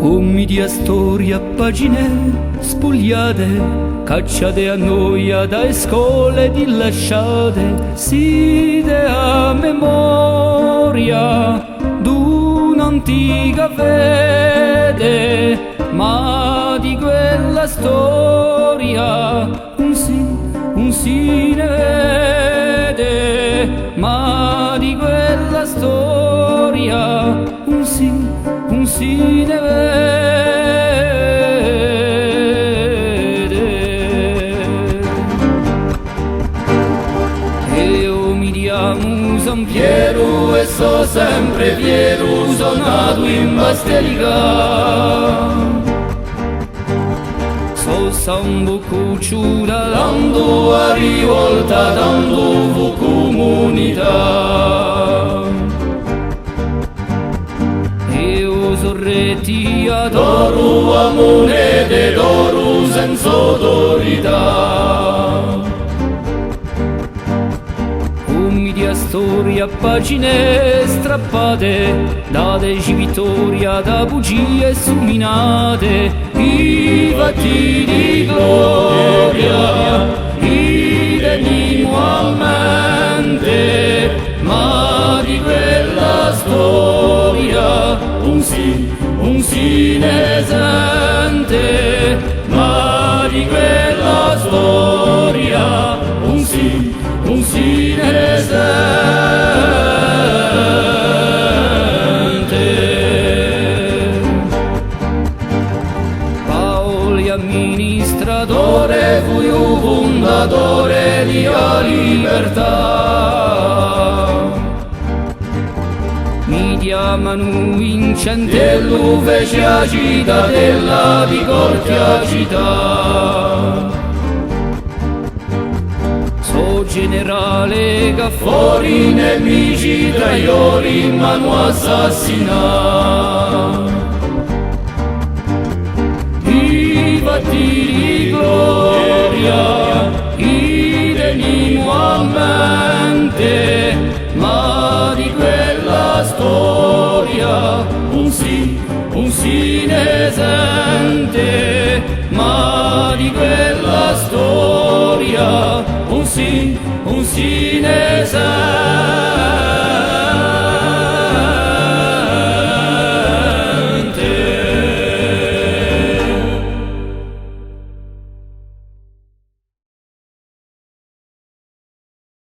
Commedia storia, pagine spogliate, cacciate a noia da scuole lasciate, siete a memoria d'un'antica fede, ma di quella storia un sì ne vede, ma di quella storia un sì ne vede. E io mi chiamo San Piero e so sempre fiero, sono nato in Bastelica. So San Cucciura, dando a rivolta, dando comunità. Sorretti adoro a monete d'oro senza autorità. Commedia storia, pagine strappate, dateci vittoria da bugie illuminate, i fatti di gloria, i teniamo a mente, ma di quella storia un sì ne sente, ma di quella storia un sì ne sente. Paoli amministratore, fu io fondatore di A Libertà. Mi chiamano Vincentello, fece a cittadella di Cortia città. So generale che fuori nemici traiori mano assassina. I fatti di gloria, i teniamo a mente, ma di quella storia un sì ne sente, ma di quella storia un sì ne sente.